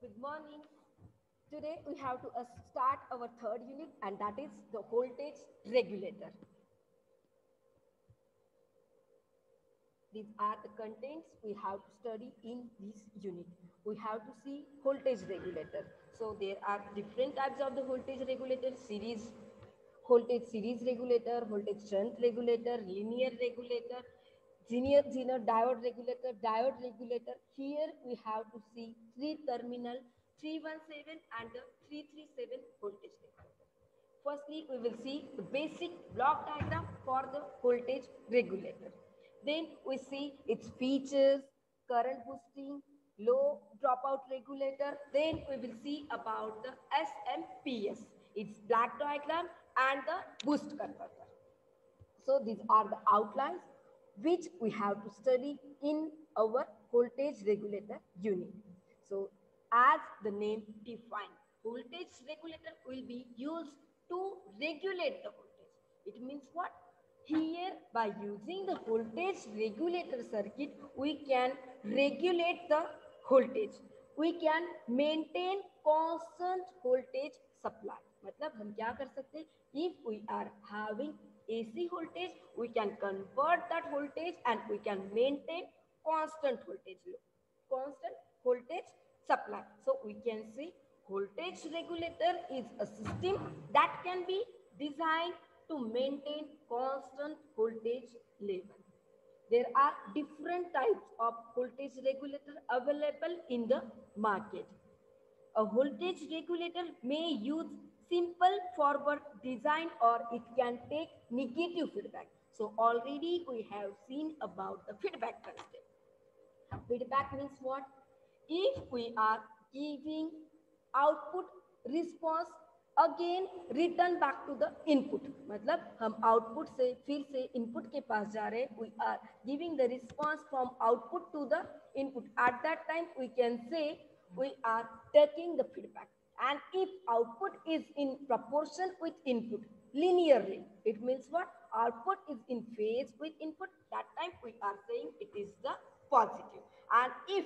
Good morning. Today we have to start our third unit, and that is the voltage regulator. These are the contents we have to study in this unit. We have to see voltage regulator. So there are different types of the voltage regulator: voltage series regulator, voltage shunt regulator, linear regulator, Zener diode regulator, diode regulator. Here we have to see three terminal 317 and the 337 voltage regulator. Firstly, we will see the basic block diagram for the voltage regulator. Then we see its features, current boosting, low dropout regulator. Then we will see about the SMPS, its black diagram and the boost converter. So these are the outlines which we have to study in our voltage regulator unit. So as the name defines, voltage regulator will be used to regulate the voltage. It means what? Here by using the voltage regulator circuit, we can regulate the voltage. We can maintain constant voltage supply. मतलब हम क्या कर सकते हैं? If we are having AC voltage, we can convert that voltage and we can maintain constant voltage supply. So we can say voltage regulator is a system that can be designed to maintain constant voltage level. There are different types of voltage regulator available in the market. A voltage regulator may use simple forward design or it can take negative feedback. So already we have seen about the feedback concept. Feedback means what? If we are giving output response again return back to the input, मतलब हम output से फिर से input के पास जा रहे, we are giving the response from output to the input. At that time we can say we are taking the feedback, and if output is in proportion with input linearly, it means what? Output is in phase with input, that time we are saying it is the positive. And if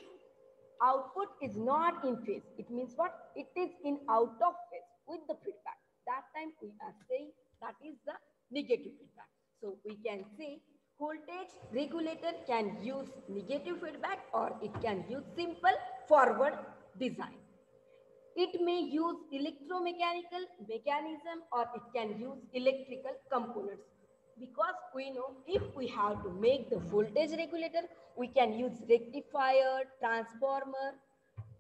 output is not in phase, it means what? It is in out of phase with the feedback, that time we are saying that is the negative feedback. So we can say voltage regulator can use negative feedback or it can use simple forward design. It may use electromechanical mechanism or it can use electrical components. Because we know if we have to make the voltage regulator, we can use rectifier, transformer.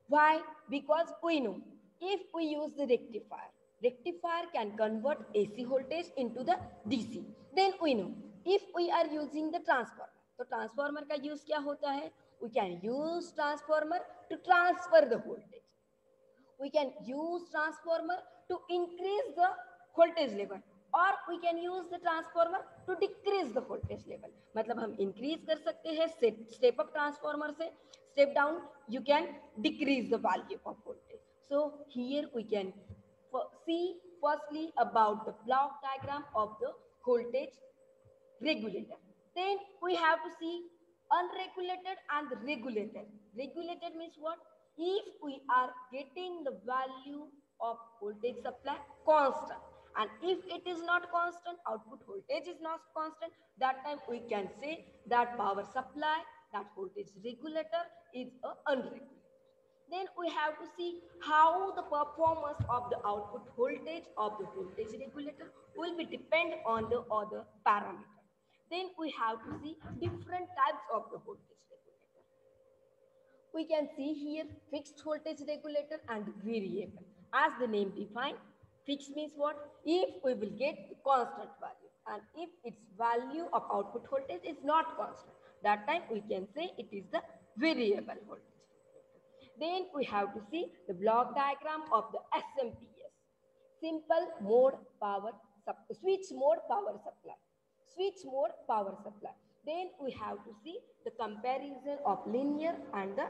Why? Because we know if we use the rectifier can convert AC voltage into the DC. Then we know if we are using the transformer, तो transformer का use क्या होता है? We can use transformer to transfer the voltage. We can use transformer to increase the voltage level, or we can use the transformer to decrease the voltage level. मतलब हम increase कर सकते हैं step up transformer से, step down you can decrease the value of voltage. So here we can see firstly about the block diagram of the voltage regulator. Then we have to see unregulated and regulated. Regulated means what? If we are getting the value of voltage supply constant, and if it is not constant, output voltage is not constant, that time we can say that power supply, that voltage regulator is unregulated. Then we have to see how the performance of the output voltage of the voltage regulator will be depend on the other parameter. Then we have to see different types of the voltage regulator. We can see here fixed voltage regulator and variable. As the name defines, fixed means what? If we will get the constant value, and if its value of output voltage is not constant, that time we can say it is the variable voltage. Then we have to see the block diagram of the SMPS, simple mode power switch mode power supply. Switch mode power supply. Then we have to see the comparison of linear and the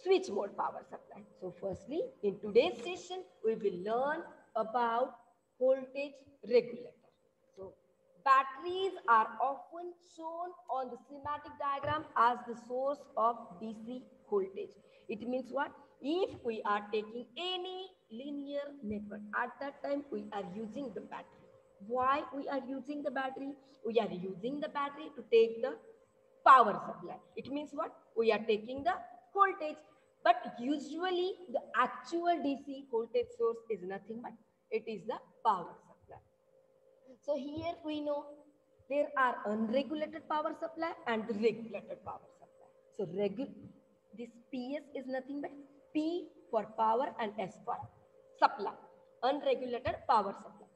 switch mode power supply. So firstly, in today's session, we will learn about voltage regulator. So batteries are often shown on the schematic diagram as the source of DC voltage. It means what? If we are taking any linear network, at that time we are using the battery. Why we are using the battery? We are using the battery to take the power supply. It means what? We are taking the voltage. But usually the actual DC voltage source is nothing but it is the power supply. So here we know there are unregulated power supply and the regulated power supply. So this PS is nothing but P for power and S for supply, unregulated power supply.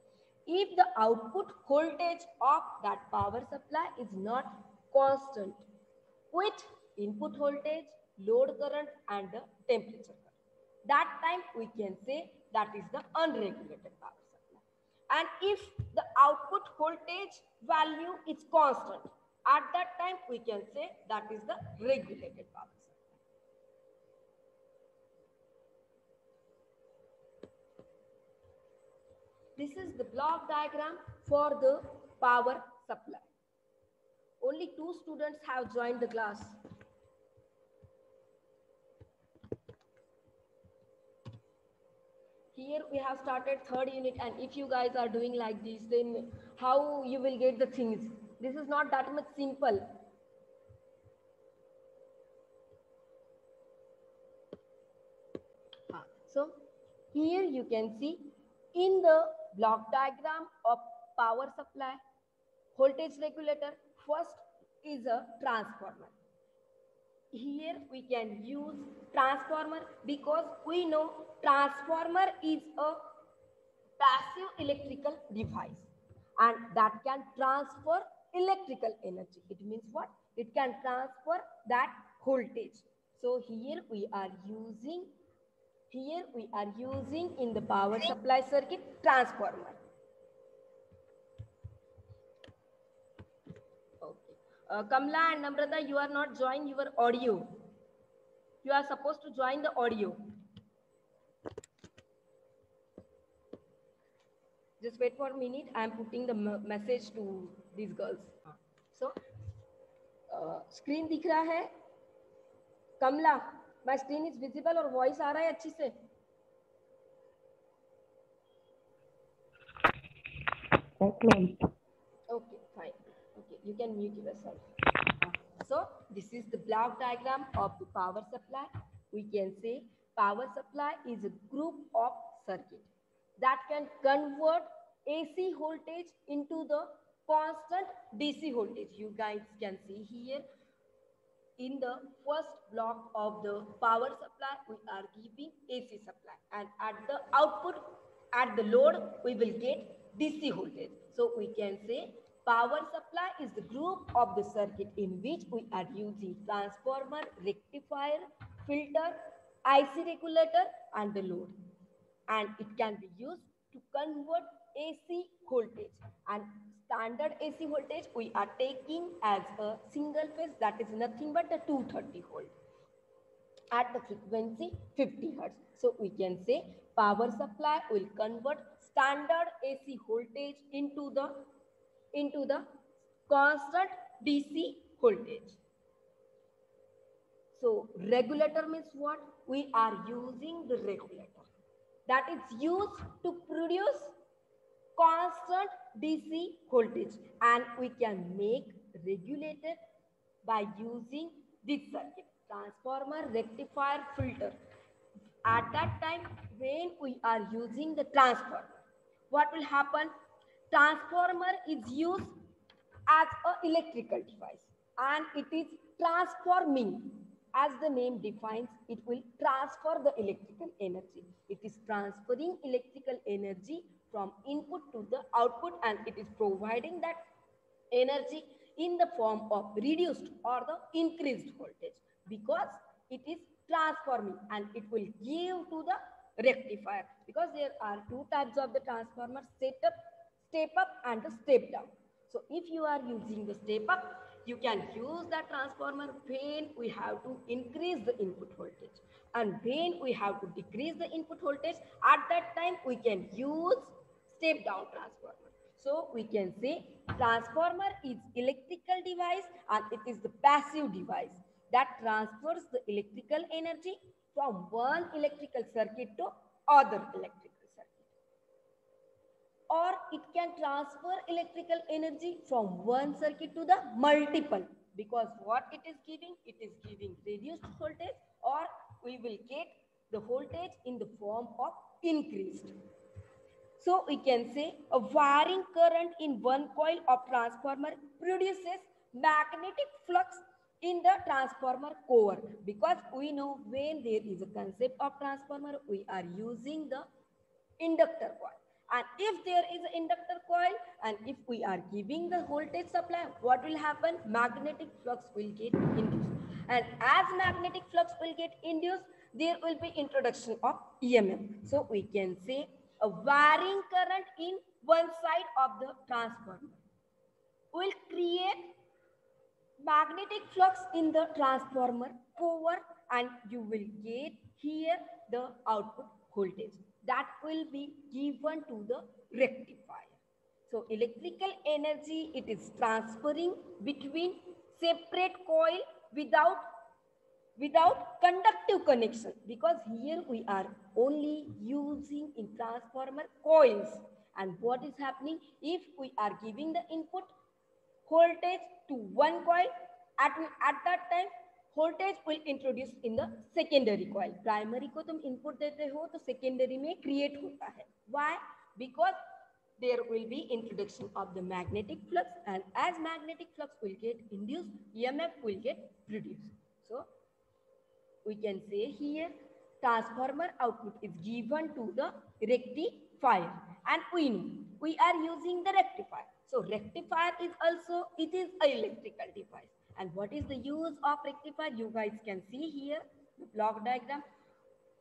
If the output voltage of that power supply is not constant with input voltage, load current and the temperature current, that time we can say that is the unregulated power supply. And if the output voltage value is constant, at that time we can say that is the regulated power supply. This is the block diagram for the power supply. Only 2 students have joined the class. Here we have started 3rd unit, and if you guys are doing like this, then how you will get the things? This is not that much simple. So here you can see in the block diagram of power supply, voltage regulator, first is a transformer. Here we can use transformer because we know transformer is a passive electrical device and that can transfer electrical energy. It means what? It can transfer that voltage. So here we are using in the power supply circuit transformer. Okay. Kamla and Namrata, you are not joining your audio. You are supposed to join the audio. Just wait for a minute. I am putting the message to these girls. So, screen दिख रहा है? कमला, my screen is visible और voice आ रहा है अच्छी से? Okay, fine. Okay, you can mute yourself. So, this is the block diagram of the power supply. We can say power supply is a group of circuit that can convert AC voltage into the constant DC voltage. You guys can see here in the first block of the power supply, we are giving AC supply, and at the output, at the load, we will get DC voltage. So we can say power supply is the group of the circuit in which we are using transformer, rectifier, filter, IC regulator and the load. And it can be used to convert AC voltage, and standard AC voltage we are taking as a single phase, that is nothing but a 230 volt at the frequency 50 hertz. So we can say power supply will convert standard AC voltage into the constant DC voltage. So regulator means what? We are using the regulator that is used to produce constant DC voltage, and we can make regulated by using this circuit: transformer, rectifier, filter. At that time when we are using the transformer, what will happen? Transformer is used as an electrical device and it is transforming. As the name defines, it will transfer the electrical energy. It is transferring electrical energy from input to the output, and it is providing that energy in the form of reduced or the increased voltage, because it is transforming, and it will give to the rectifier, because there are 2 types of the transformer: step up and the step down. So if you are using the step up, you can use that transformer when we have to increase the input voltage, and when we have to decrease the input voltage, at that time we can use step down transformer. So we can say transformer is electrical device and it is the passive device. that transfers the electrical energy from one electrical circuit to other electrical circuit. Or it can transfer electrical energy from one circuit to the multiple, because what it is giving reduced voltage, or we will get the voltage in the form of increased. So we can say a varying current in one coil of transformer produces magnetic flux in the transformer core, because we know when there is a concept of transformer, we are using the inductor coil. And if there is an inductor coil and if we are giving the voltage supply, what will happen? Magnetic flux will get induced. And as magnetic flux will get induced, there will be introduction of EMF. So we can say a varying current in one side of the transformer will create magnetic flux in the transformer core, and you will get here the output voltage that will be given to the rectifier. So electrical energy, it is transferring between separate coil without conductive connection, because here we are only using in transformer coils. And what is happening if we are giving the input voltage to one coil, at that time voltage will introduce in the secondary coil. Primary को तुम input देते हो तो secondary में create होता है. Why? Because there will be introduction of the magnetic flux, and as magnetic flux will get induced, EMF will get produced. So we can say here transformer output is given to the rectifier, and we are using the rectifier. So rectifier is also, it is an electrical device. And what is the use of rectifier? You guys can see here the block diagram.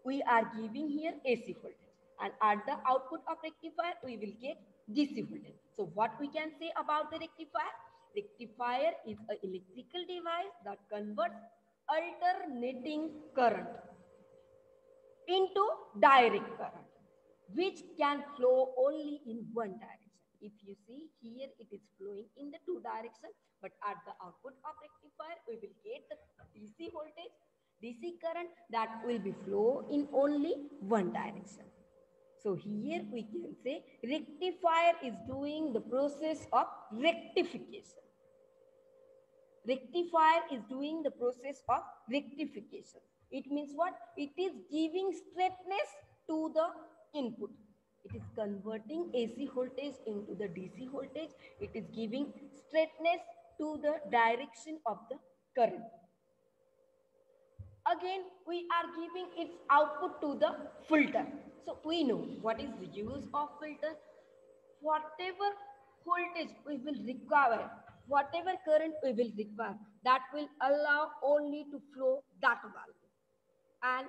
We are giving here AC voltage, and at the output of rectifier we will get DC voltage. So what we can say about the rectifier? Rectifier is an electrical device that converts alternating current into direct current, which can flow only in one direction. If you see here, it is flowing in the two directions, but at the output of rectifier, we will get the DC voltage, DC current that will be flow in only one direction. So here we can say rectifier is doing the process of rectification. Rectifier is doing the process of rectification. It means what? It is giving straightness to the input. It is converting AC voltage into the DC voltage. It is giving straightness to the direction of the current. Again, we are giving its output to the filter. So we know what is the use of filter. Whatever voltage we will require, whatever current we will require, that will allow only to flow that value, and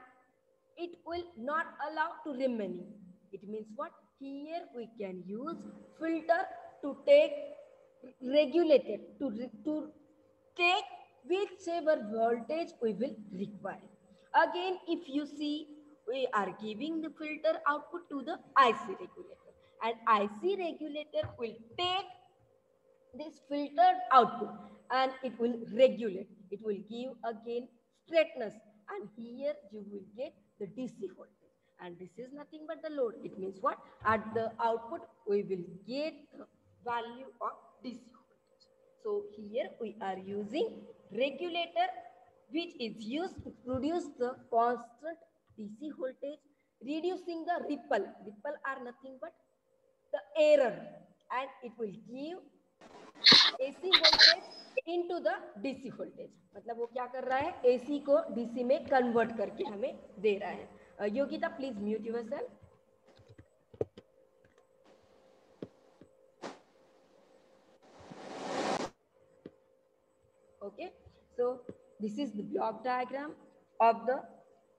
it will not allow to remaining. It means what? Here we can use filter to take regulated, to take whichever voltage we will require. Again, if you see, we are giving the filter output to the IC regulator, and IC regulator will take this filtered output and it will regulate. It will give again straightness, and here you will get the DC voltage. And this is nothing but the load. It means what? At the output, we will get the value of DC voltage. So here we are using regulator, which is used to produce the constant DC voltage, reducing the ripple. Ripple are nothing but the error, and it will give AC voltage into the DC voltage. मतलब वो क्या कर रहा है? AC को DC में convert करके हमें दे रहा है. Yogita, please mute yourself. Okay, so this is the block diagram of the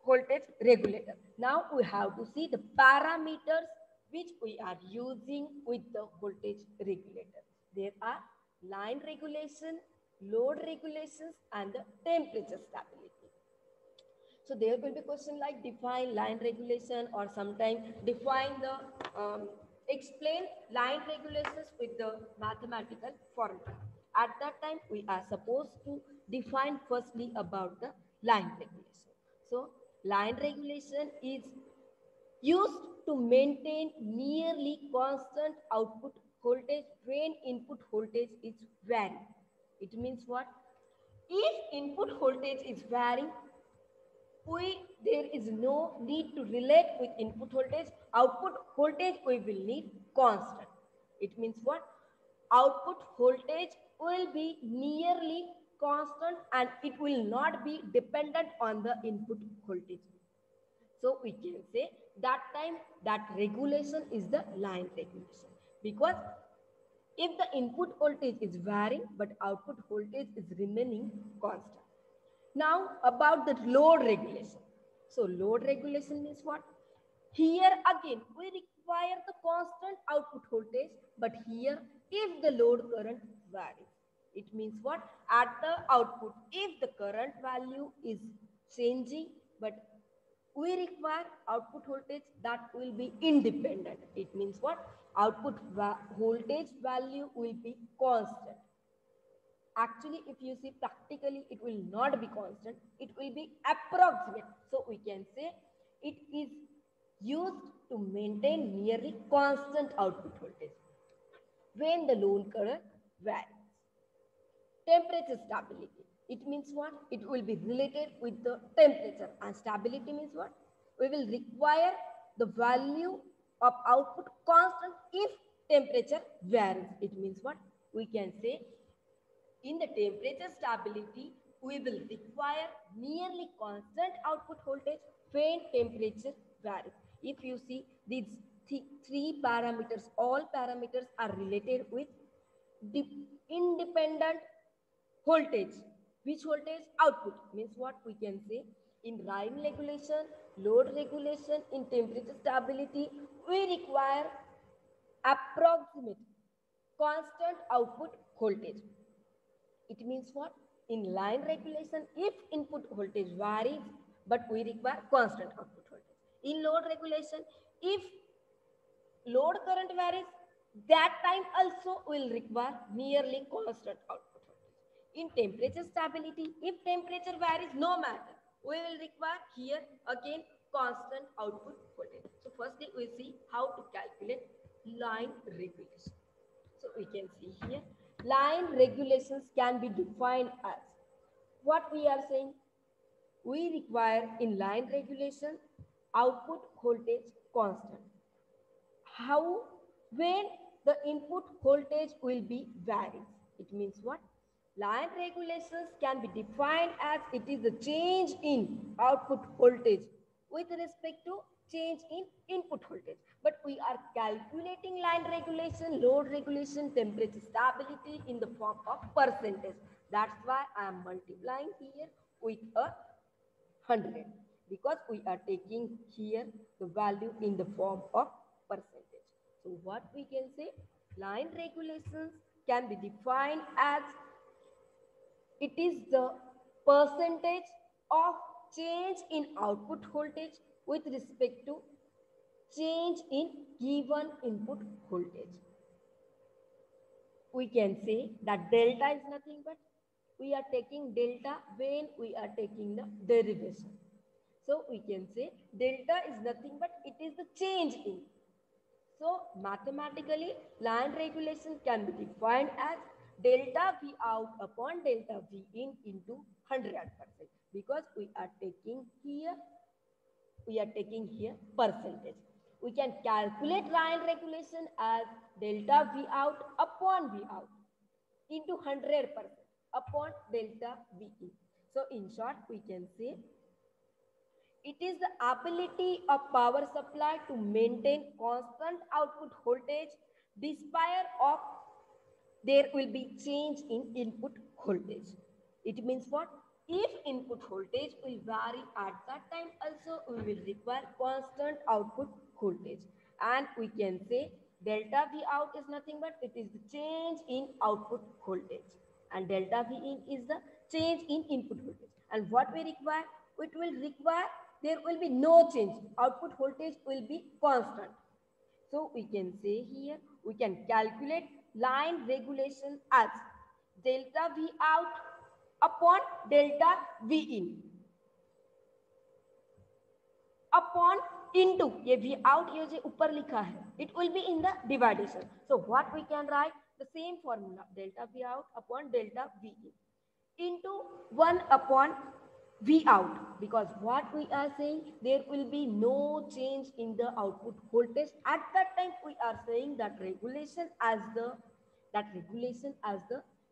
voltage regulator. Now we have to see the parameters which we are using with the voltage regulator. There are line regulation, load regulations, and the temperature stability. So there will be question like define line regulation, or sometimes define the explain line regulations with the mathematical formula. At that time, we are supposed to define firstly about the line regulation. So line regulation is used to maintain nearly constant output voltage when input voltage is varying. It means what? If input voltage is varying, there is no need to relate with input voltage. Output voltage we will need constant. It means what? Output voltage will be nearly constant and it will not be dependent on the input voltage. So we can say that time that regulation is the line regulation, because if the input voltage is varying but output voltage is remaining constant. Now about the load regulation. So load regulation means what? Here again we require the constant output voltage, but here if the load current varies, it means what? At the output, if the current value is changing, but we require output voltage that will be independent. It means what? Output voltage value will be constant. Actually, if you see practically, it will not be constant, it will be approximate. So we can say it is used to maintain nearly constant output voltage when the load current varies. Temperature stability, it means what? It will be related with the temperature, and stability means what? We will require the value of output constant if temperature varies. It means what? We can say in the temperature stability, we will require nearly constant output voltage when temperature varies. If you see these three parameters, all parameters are related with independent voltage. Which voltage? Output. Means what? We can say in line regulation, load regulation, in temperature stability, we require approximate constant output voltage. It means what? In line regulation, if input voltage varies, but we require constant output voltage. In load regulation, if load current varies, that time also will require nearly constant output voltage. In temperature stability, if temperature varies, no matter, we will require here again constant output voltage. So firstly, we see how to calculate line regulation. So we can see here, line regulations can be defined as what we are saying. We require in line regulation output voltage constant. How? When the input voltage will be varying. It means what? Line regulations can be defined as it is the change in output voltage with respect to change in input voltage. But we are calculating line regulation, load regulation, temperature stability in the form of percentage. That's why I am multiplying here with a 100, because we are taking here the value in the form of percentage. So what we can say, line regulations can be defined as it is the percentage of change in output voltage with respect to change in given input voltage. We can say that delta is nothing but we are taking delta when we are taking the derivation. So we can say delta is nothing but it is the change in. So mathematically, line regulation can be defined as delta V out upon delta V in into 100%, because we are taking here percentage. We can calculate line regulation as delta V out upon V out into 100% upon delta V in. So in short, we can say it is the ability of power supply to maintain constant output voltage despite of there will be change in input voltage. It means what? If input voltage will vary at that time also we will require constant output voltage. And we can say delta V out is nothing but it is the change in output voltage. And delta V in is the change in input voltage. And what we require? It will require there will be no change. Output voltage will be constant. So we can say here, we can calculate line regulation as delta V out upon delta V in upon into ये V out ये जो ऊपर लिखा है it will be in the dividation. So what we can write the same formula delta V out upon delta V in into 1 upon V out, because what we are saying there will be no change in the output voltage. At that time we are saying that regulation as the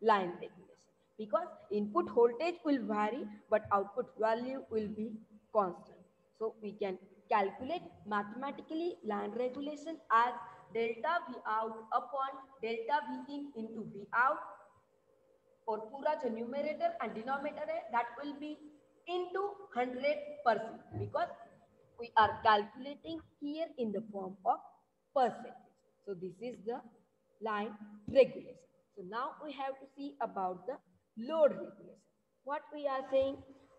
line regulation, because input voltage will vary but output value will be constant. So we can calculate mathematically line regulation as delta V out upon delta V in into V out, और पूरा जो numerator and denominator है that will be into 100%, because we are calculating here in the form of percentage. So this is the line regulation. So now we have to see about the load regulation. What we are saying,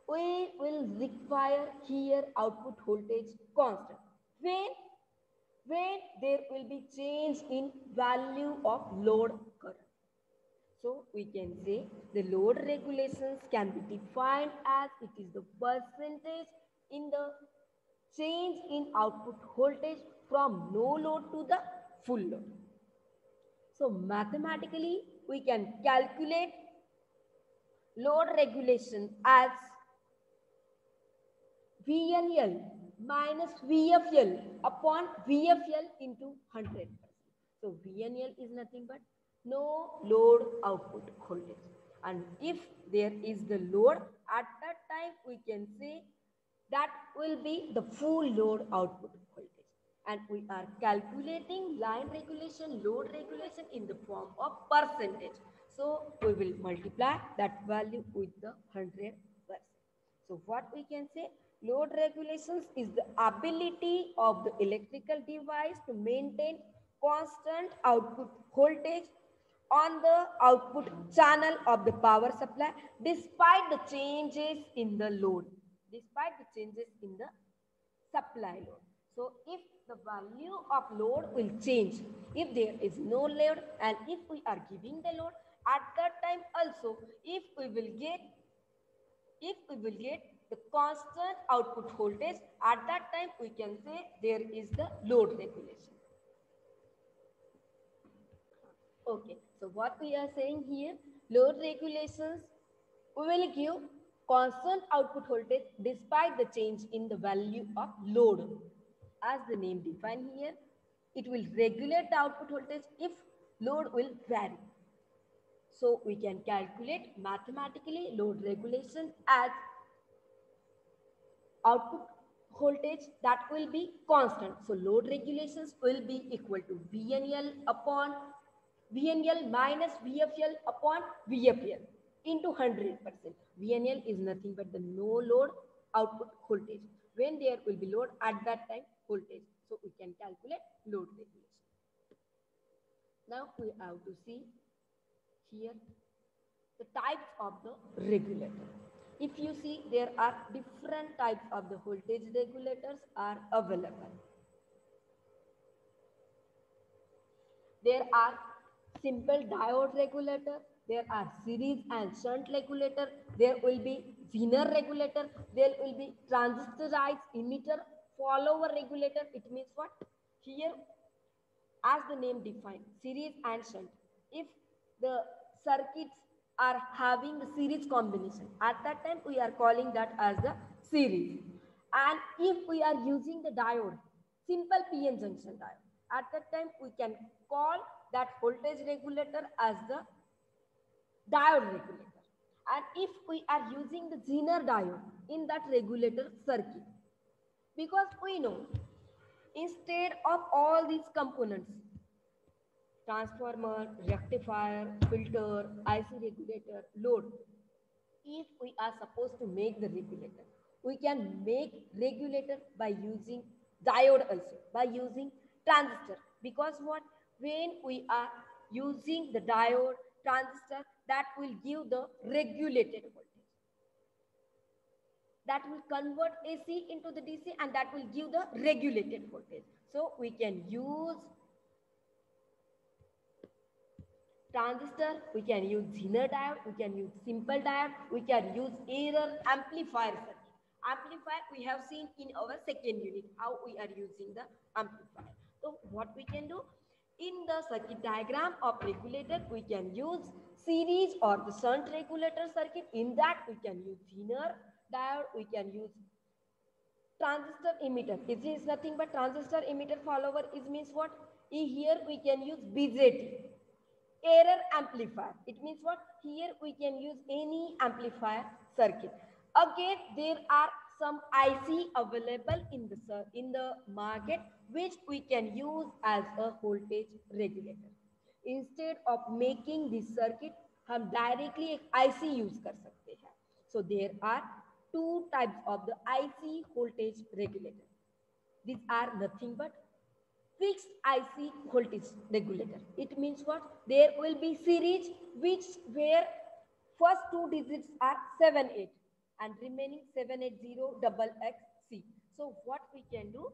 we will require here output voltage constant when there will be change in value of load current. So we can say the load regulations can be defined as it is the percentage in the change in output voltage from no load to the full load. So mathematically we can calculate load regulation as VNL minus VFL upon VFL into 100%. So VNL is nothing but no load output voltage, and if there is the load at that time we can say that will be the full load output voltage, and we are calculating line regulation, load regulation in the form of percentage. So we will multiply that value with the 100%. So what we can say, load regulations is the ability of the electrical device to maintain constant output voltage on the output channel of the power supply despite the changes in the load, supply load. So if the value of load will change, if there is no load and if we are giving the load, at that time also if we will get the constant output voltage, at that time we can say there is the load regulation. Okay, so what we are saying here, load regulations will give constant output voltage despite the change in the value of load. As the name defined here, it will regulate the output voltage if load will vary. So we can calculate mathematically load regulation as output voltage that will be constant. So load regulations will be equal to VNL minus VFL upon VFL into 100%. VNL is nothing but the no load output voltage. When there will be load at that time voltage. So we can calculate load regulation. Now we have to see here the types of the regulator. If you see, there are different types of the voltage regulators are available. There are simple diode regulator, there are series and shunt regulator, there will be Zener regulator, there will be transistorized emitter follower regulator. It means what? Here, as the name defined, series and shunt. If the circuits are having the series combination, at that time we are calling that as the series. And if we are using the diode, simple PN junction diode, at that time we can call that voltage regulator as the diode regulator. And if we are using the Zener diode in that regulator circuit, because we know instead of all these components, transformer, rectifier, filter, IC regulator, load, if we are supposed to make the regulator, we can make regulator by using diode also, by using transistor. Because what? When we are using the diode, transistor, that will give the regulated voltage. That will convert AC into the DC and that will give the regulated voltage. So we can use transistor, we can use Zener diode, we can use simple diode, we can use error amplifier circuit. Amplifier we have seen in our second unit, how we are using the amplifier. So what we can do, in the circuit diagram of regulator, we can use series or the shunt regulator circuit. In that we can use Zener diode, we can use transistor emitter. This is nothing but transistor emitter follower is means what? Here we can use BJT. Error amplifier. It means what? Here we can use any amplifier circuit. Again, there are some IC available in the market which we can use as a voltage regulator. Instead of making this circuit, हम directly एक IC use कर सकते हैं. So there are two types of the IC voltage regulator. These are nothing but fixed IC voltage regulator. It means what? There will be series where first two digits are 78 and remaining 780XXC. So what we can do,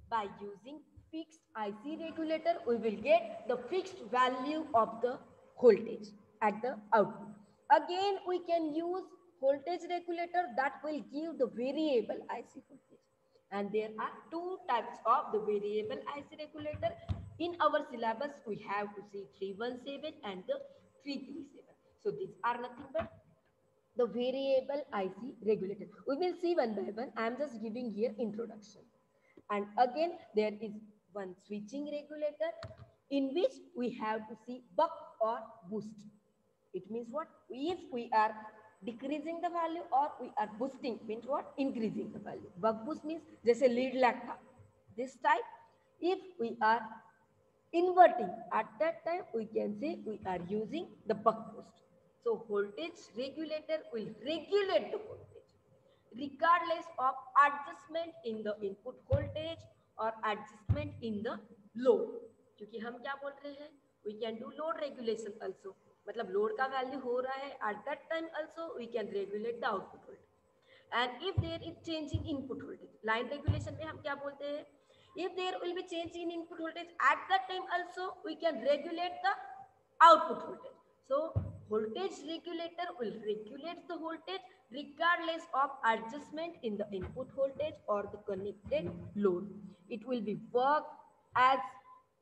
by using fixed IC regulator, we will get the fixed value of the voltage at the output. Again, we can use voltage regulator that will give the variable IC voltage. And there are two types of the variable IC regulator. In our syllabus, we have to see 317 and the 337. So these are nothing but the variable IC regulator. We will see one by one. I am just giving here introduction. And again, there is one switching regulator in which we have to see buck or boost. It means what? If we are decreasing the value or we are boosting, means what? Increasing the value. Buck boost means जैसे lead lag था. This type, if we are inverting, at that time we can say we are using the buck boost. So voltage regulator will regulate the voltage regardless of adjustment in the input voltage or adjustment in the load. क्योंकि हम क्या बोल रहे हैं? We can do load regulation also. मतलब load का value हो रहा है, at that time also we can regulate the output voltage. And if there is changing input voltage, line regulation में हम क्या बोलते हैं? If there will be change in input voltage, at that time also we can regulate the output voltage. So voltage regulator will regulate the voltage regardless of adjustment in the input voltage or the connected load. It will be work as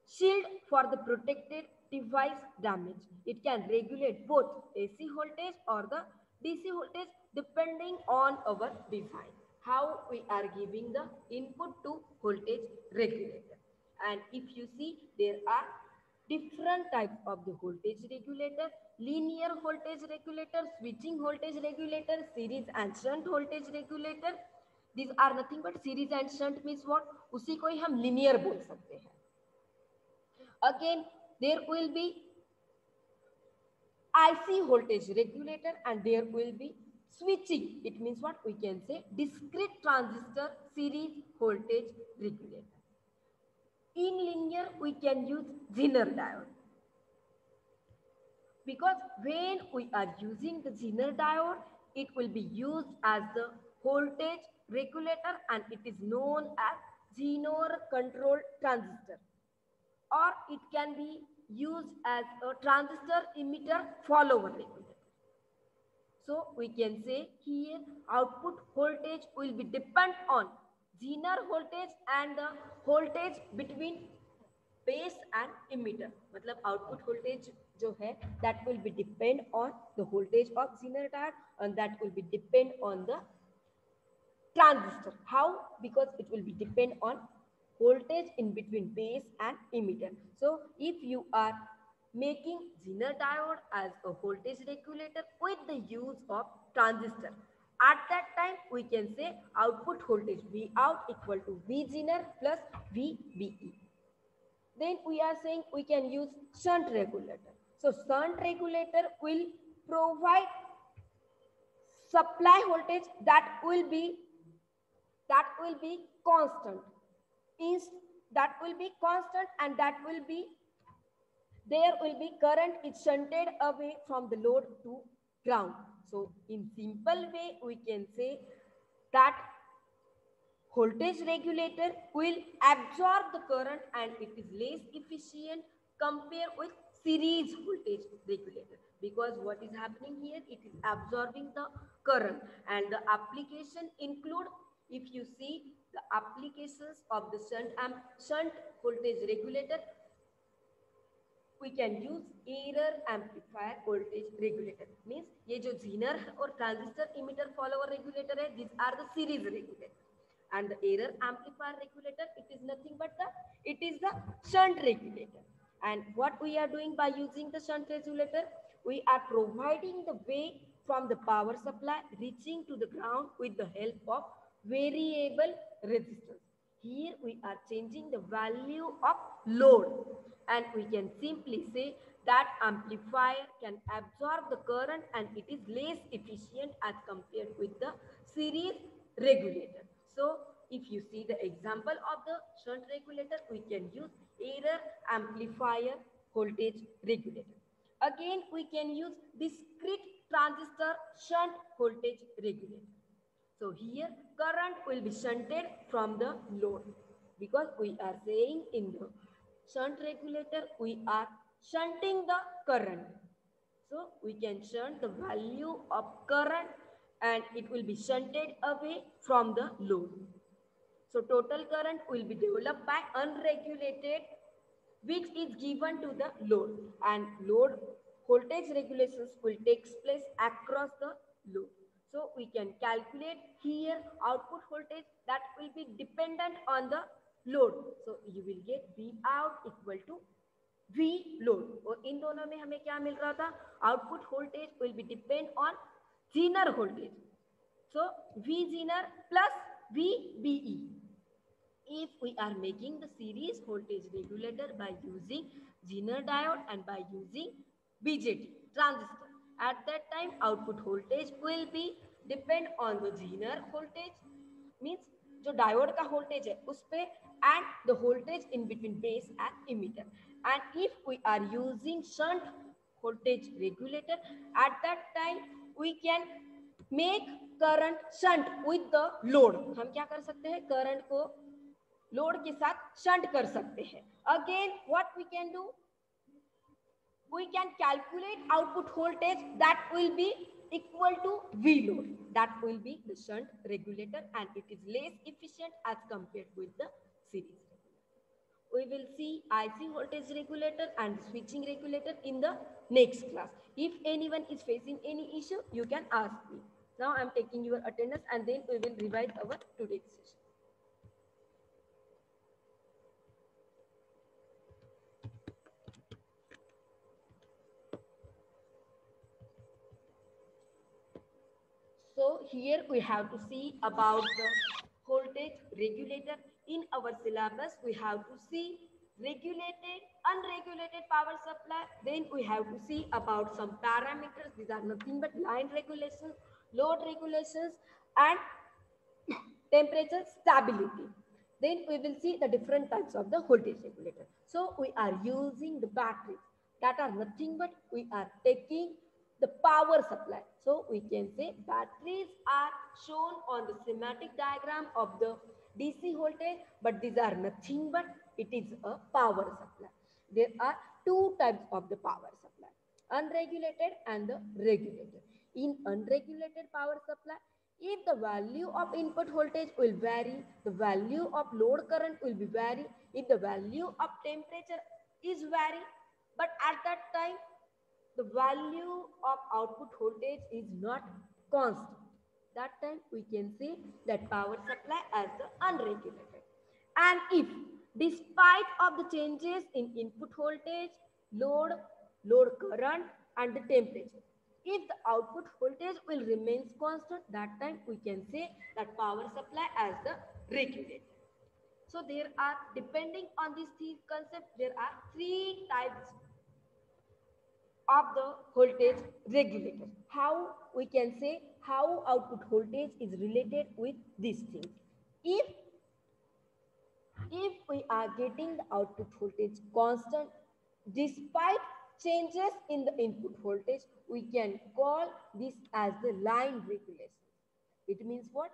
shield for the protected device damage. It can regulate both AC voltage or the DC voltage depending on our design, how we are giving the input to voltage regulator. And if you see, there are different types of the voltage regulator: linear voltage regulator, switching voltage regulator, series and shunt voltage regulator. These are nothing but series and shunt means what? उसी को ही हम linear बोल सकते हैं. Again, there will be IC voltage regulator and there will be switching. It means what? We can say discrete transistor series voltage regulator. In linear, we can use Zener diode. Because when we are using the Zener diode, it will be used as the voltage regulator and it is known as Zener control transistor. Or it can be used as a transistor emitter follower regulator. So we can say here output voltage will be depend on Zener voltage and the voltage between base and emitter. मतलब output voltage जो है that will be depend on the voltage of Zener diode and that will be depend on the transistor. How? Because it will be depend on voltage in between base and emitter. So if you are making Zener diode as a voltage regulator with the use of transistor, at that time we can say output voltage V out equal to V Zener plus VBE. Then we are saying we can use shunt regulator. So shunt regulator will provide supply voltage that will be constant. That will be constant and that will be there will be current is shunted away from the load to ground. So in simple way we can say that voltage regulator will absorb the current and it is less efficient compared with series voltage regulator, because what is happening here, it is absorbing the current, and the application include, if you see the applications of the shunt voltage regulator, we can use error amplifier voltage regulator. Means ये जो zener और transistor emitter follower regulator है, these are the series regulator, and the error amplifier regulator, it is the shunt regulator. And what we are doing by using the shunt regulator, we are providing the way from the power supply reaching to the ground with the help of variable resistance. Here we are changing the value of load, and we can simply say that amplifier can absorb the current and it is less efficient as compared with the series regulator. So if you see the example of the shunt regulator, we can use error amplifier voltage regulator. Again, we can use discrete transistor shunt voltage regulator. So here current will be shunted from the load, because we are saying in the shunt regulator we are shunting the current. So we can shunt the value of current and it will be shunted away from the load. So total current will be developed by unregulated, which is given to the load, and load voltage regulations will take place across the load. So we can calculate here output voltage that will be dependent on the load. So you will get V out equal to V load. और इन दोनों में हमें क्या मिल रहा था? Output voltage will be depend on zener voltage. So V zener plus VBE. If we are making the series voltage regulator by using zener diode and by using BJT transistor, at that time output voltage will be depend on the zener voltage, means जो diode का voltage है उस पे, and the voltage in between base and emitter. And if we are using shunt voltage regulator, at that time we can make current shunt with the load. हम क्या कर सकते हैं? current को लोड के साथ शंट कर सकते हैं. Again, what we can do? We can calculate output voltage that will be equal to V load. That will be the shunt regulator, and it is less efficient as compared with the series regulator. We will see IC voltage regulator and switching regulator in the next class. If anyone is facing any issue, you can ask me. Now I am taking your attendance and then we will revise our today's session. So here we have to see about the voltage regulator. In our syllabus, we have to see regulated, unregulated power supply. Then we have to see about some parameters. These are nothing but line regulations, load regulations, and temperature stability. Then we will see the different types of the voltage regulator. So we are using the batteries that are nothing but we are taking the power supply. So we can say batteries are shown on the schematic diagram of the DC voltage, but these are nothing but it is a power supply. There are two types of the power supply, unregulated and the regulated. In unregulated power supply, if the value of input voltage will vary, the value of load current will be vary, if the value of temperature is vary, but at that time the value of output voltage is not constant. That time we can say that power supply as the unregulated. And if despite of the changes in input voltage, load current and the temperature, if the output voltage will remain constant, that time we can say that power supply as the regulated. So there are, depending on this concept, there are three types of the voltage regulator. How we can say how output voltage is related with this thing. If we are getting the output voltage constant despite changes in the input voltage, we can call this as the line regulation. It means what?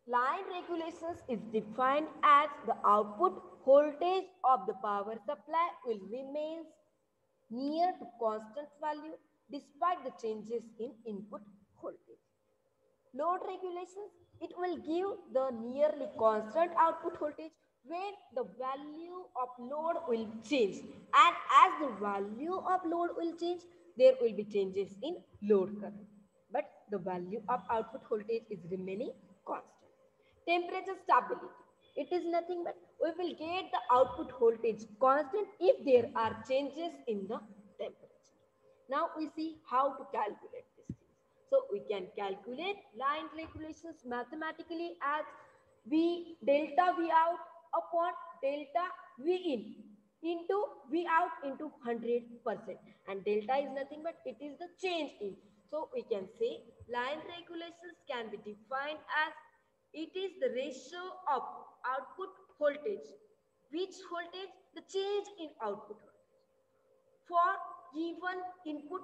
Line regulations is defined as the output voltage of the power supply will remain near to constant value despite the changes in input voltage. Load regulations, it will give the nearly constant output voltage when the value of load will change, and as the value of load will change, there will be changes in load current, but the value of output voltage is remaining constant. Temperature stability, it is nothing but we will get the output voltage constant if there are changes in the temperature. Now we see how to calculate these things. So we can calculate line regulations mathematically as V delta V out upon delta V in into V out into 100%, and delta is nothing but it is the change in. So we can say line regulations can be defined as it is the ratio of output voltage, which voltage the change in output voltage for given input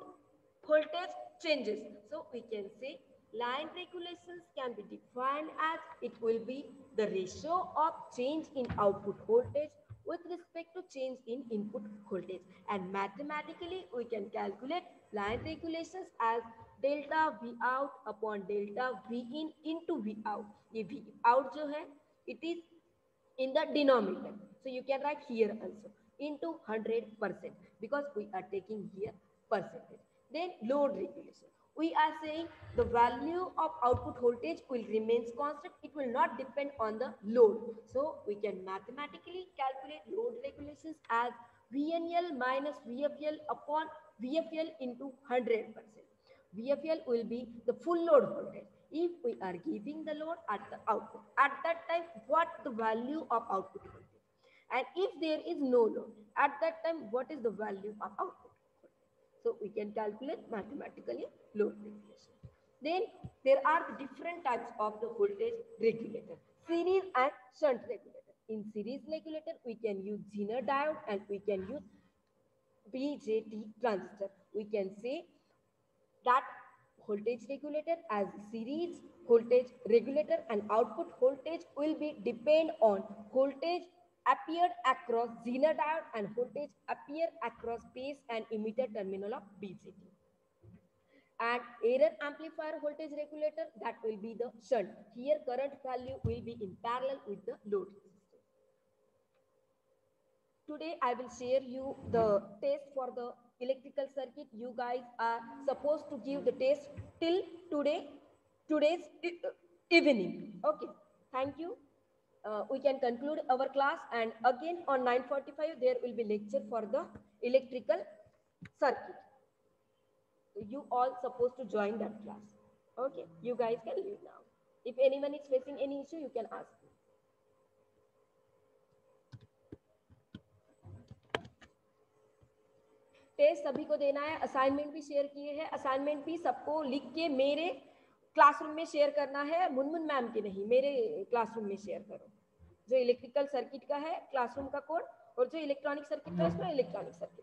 voltage changes. So we can say line regulations can be defined as it will be the ratio of change in output voltage with respect to change in input voltage, and mathematically we can calculate line regulations as delta V out upon delta V in into V out. ये V out जो है it is in the denominator, so you can write here also into 100% because we are taking here percentage. Then load regulation, we are saying the value of output voltage will remains constant, it will not depend on the load. So we can mathematically calculate load regulations as VNL minus VFL upon VFL into 100%. VFL will be the full load voltage. If we are giving the load at the output, at that time what the value of output voltage, and if there is no load at that time what is the value of output voltage. So we can calculate mathematically load regulation. Then there are different types of the voltage regulator, series and shunt regulator. In series regulator we can use Zener diode and we can use BJT transistor. We can say that voltage regulator as series voltage regulator, and output voltage will be depend on voltage appeared across Zener diode and voltage appear across base and emitter terminal of BJT. And error amplifier voltage regulator, that will be the shunt. Here current value will be in parallel with the load resistance. Today I will share you the test for the electrical circuit. You guys are supposed to give the test till today's evening. Okay, thank you. We can conclude our class, and again on 9:45 there will be lecture for the electrical circuit. You all supposed to join that class. Okay, you guys can leave now. If anyone is facing any issue, you can ask me. Test सभी को देना है, assignment भी share किए हैं, assignment भी सबको लिख के मेरे क्लासरूम में शेयर करना है, मुनमुन मैम के नहीं, मेरे क्लासरूम में शेयर करो। जो इलेक्ट्रिकल सर्किट का है क्लासरूम का कोड, और जो इलेक्ट्रॉनिक सर्किट का है उसमें इलेक्ट्रॉनिक सर्किट